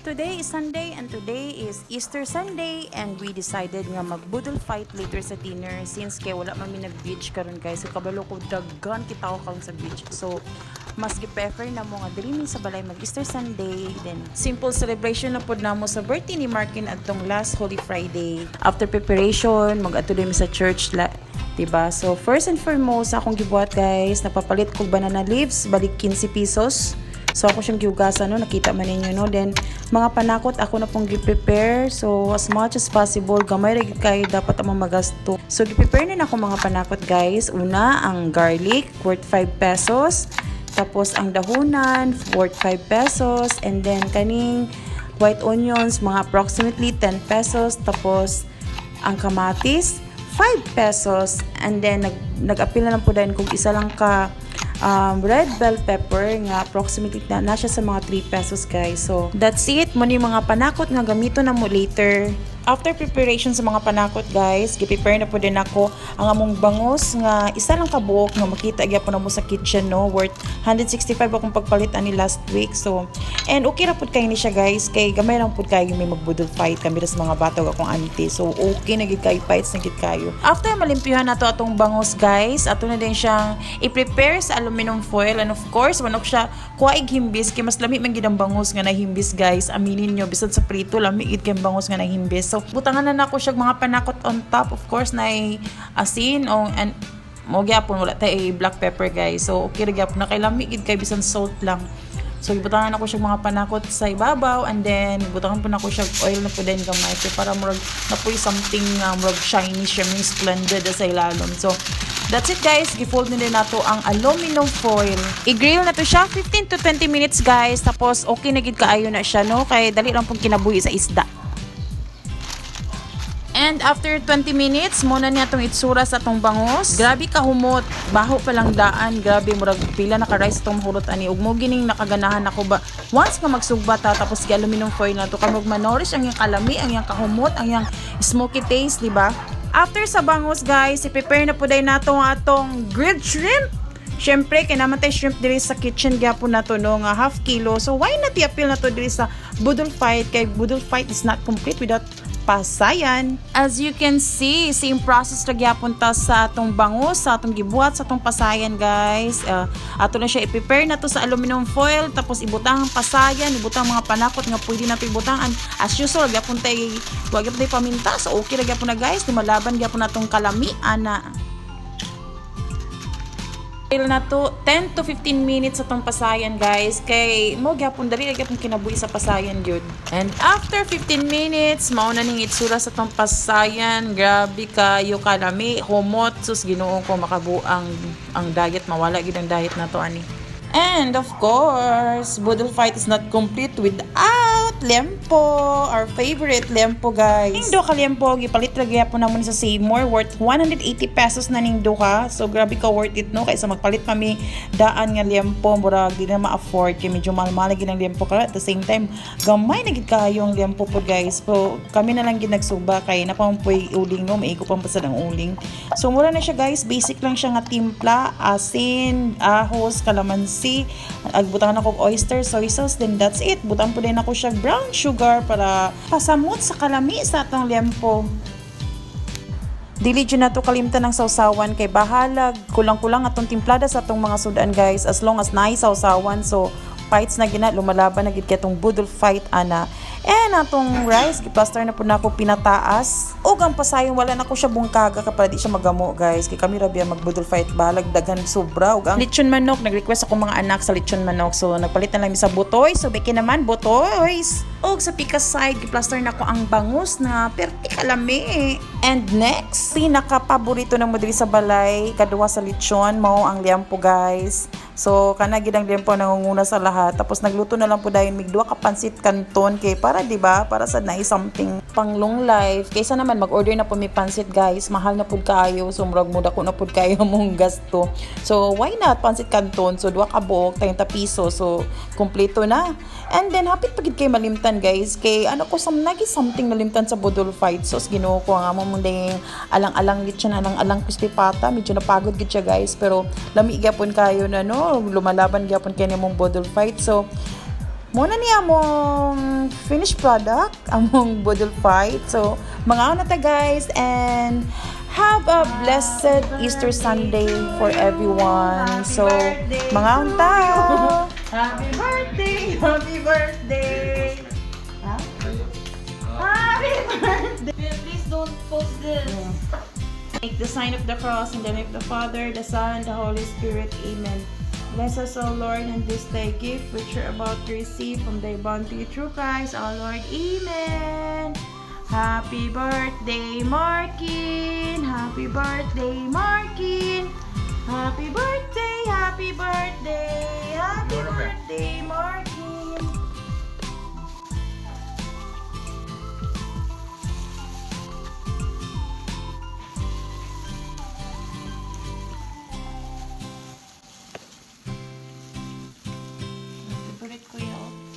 today is Sunday and today is Easter Sunday and we decided nga magbudol fight later sa dinner since kay wala man mi nag-beach karon guys. So kabalo ko daghan kita ko karon sa beach. So mas gi-prefer na mo nga dili mi sa balay mag Easter Sunday, then simple celebration na pud namo sa birthday ni Markin adtong last Holy Friday. After preparation, mag-adto mi sa church diba? So first and foremost akong gibuhat guys, napapalit ko banana leaves, balik 15 pesos. So ako siyang giugasan, no, nakita man ninyo, no. Then mga panakot ako na pong gi-prepare. So as much as possible gamay ra gid kay dapat among magasto. So gi-prepare na ako mga panakot guys. Una ang garlic worth 5 pesos. Tapos ang dahunan worth 5 pesos, and then kaning white onions mga approximately 10 pesos. Tapos ang kamatis 5 pesos, and then nag-apil na lang po din kung isa lang ka red bell pepper nga approximately na siya sa mga 3 pesos guys. So that's it mo ni mga panakot nga gamito na mo later. After preparation sa mga panakot guys, gi-prepare na po din ako ang among bangus nga isa lang ka buok nga makita gyapon na mo sa kitchen, no, worth 165 akong pagpalit ani last week. So and okay ra pud kay ni siya guys, kay gamay lang pud kayo may magbudol fight kami sa mga bata akong auntie. So okay na gid kay fights na gid kayo. After malimpyuhan nato atong bangus guys, ato na din siyang i-prepare sa aluminum foil, and of course manok siya kuwaig himbis kay mas lami man gid ang bangus nga nahimbis guys. Aminin nyo bisan sa prito lami gid kay bangus nga nahimbis. So butangan na nako siya mga panakot on top, of course na asin and mo gyapon wala tay black pepper guys. So okay ra gyapon na kay lami gid kay bisan salt lang. So ibutangan ako siya mga panakot sa ibabaw, and then ibutangan po na ako siya oil na po din gamay para murag napoy something murag shiny siya, may splendid sa ilalom. So that's it guys, gifold na din nato ang aluminum foil. I-grill na to siya 15 to 20 minutes guys, tapos okay na gid kaayo na siya, no, kay dali lang pong kinabuhi sa isda. And after 20 minutes, muna niya itong itsura sa itong bangus. Grabe kahumot. Baho palang daan. Grabe, murag pila naka-rice itong hulot ani. Ug mo gining nakaganahan ako ba. Once nga magsugba ta, tapos aluminum foil na to, kamog manorish ang yung kalami, ang yung kahumot, ang yung smoky taste, di ba? After sa bangus guys, i-prepare na po dahil nato atong grilled shrimp. Siyempre, kinamatay shrimp diri sa kitchen gyapon na to, no, nga half kilo. So why not i-appeal na to diri sa budol fight? Kay budol fight is not complete without pasayan. As you can see, same process na gyapon ta sa atong bangus, sa atong gibuhat, sa atong pasayan guys. Ato na siya i-prepare na to sa aluminum foil, tapos ibutang ang pasayan, ibutang mga panakot nga pwede na to ibutangan. As usual, gyapon tay wag gyapon tay paminta. So okay ra gyapon na guys, lumalaban gyapon natong kalami ana. Na to 10 to 15 minutes sa tong pasayan guys, kay mo gyapon dali gyapon kinabuhi sa pasayan gyud. And after 15 minutes mao na ning itsura sa tong pasayan. Grabe kayo kalami, humot, sus Ginoo ko, makabuang ang diet, mawala gid ang diet nato ani. And of course, budol fight is not complete without lempo, our favorite lempo guys. Ning duha ka lempo gipalit ra gyapon namon sa Seymour, worth 180 pesos na ning duha. So grabe ka worth it, no, kaysa magpalit kami daan nga lempo, murag di na ma-afford kay medyo mahal gid ang lempo, kaya at the same time gamay na gid kayo ang lempo po guys. So kami na lang gid nagsuba kay napampoy uling, no, maigo pang pasad ang uling. So mura na siya guys, basic lang siya nga timpla, asin, ahos, kalamansi, agbutangan ako oyster, soy sauce, then that's it. Butang po din ako siya brown sugar para pasamot sa kalami sa atong lempo. Dili dyan na to kalimtan ng sausawan, kay bahalag kulang-kulang atong timplada sa atong mga sudan guys, as long as naay sausawan. So fights na gina, lumalaban na gid katong budol fight ana. And atong rice giplaster na po na ako pinataas, ug ang pasayon wala na ko siya bungkaga kapag di siya magamo guys, kay kami ra biya magbudol fight balag daghan sobra. Ug ang lechon manok, nag-request ako mga anak sa lechon manok, so nagpalit na lang mi sa butoy. So beki naman butoys. Ug sa pika side giplaster na ko ang bangus na perti kalami. And next, pinaka paborito ng mo diri sa balay kaduwa sa lechon mao ang liampo guys. So kana gid ang liampo nangunguna sa lahat. Tapos nagluto na lang po dayon mig duha ka pansit canton, kay para di ba, para sa nice something pang long life. Kaysa naman mag-order na po mi pansit guys, mahal na pud kaayo, so murag muda ko na pud kayo mong gasto. So why not pansit canton? So duha ka buok 30 piso, so kompleto na. And then hapit pagid kay malimtan guys, kay ano ko nagi something nalimtan sa budol fight. So Ginoo ko nga mo ding alang-alang lechon, alang-alang crispy pata, medyo napagod gid siya guys, pero lami gyapon kayo na, no, lumalaban gyapon kay nimong budol fight. So muna niya mong finished product among Budol Fight. So, mga ta guys, and have a blessed Easter Sunday for everyone. So, mga ta. Happy birthday! Happy birthday! Huh? Happy birthday! Please don't post this. Make the sign of the cross in the name of the Father, the Son, the Holy Spirit. Amen. Bless us, O Lord, in this thy gift which we're about to receive from thy bounty through Christ, our Lord. Amen. Happy birthday, Markin. Happy birthday, Markin. Happy birthday, happy birthday, happy birthday, Markin. Favorite ko yun.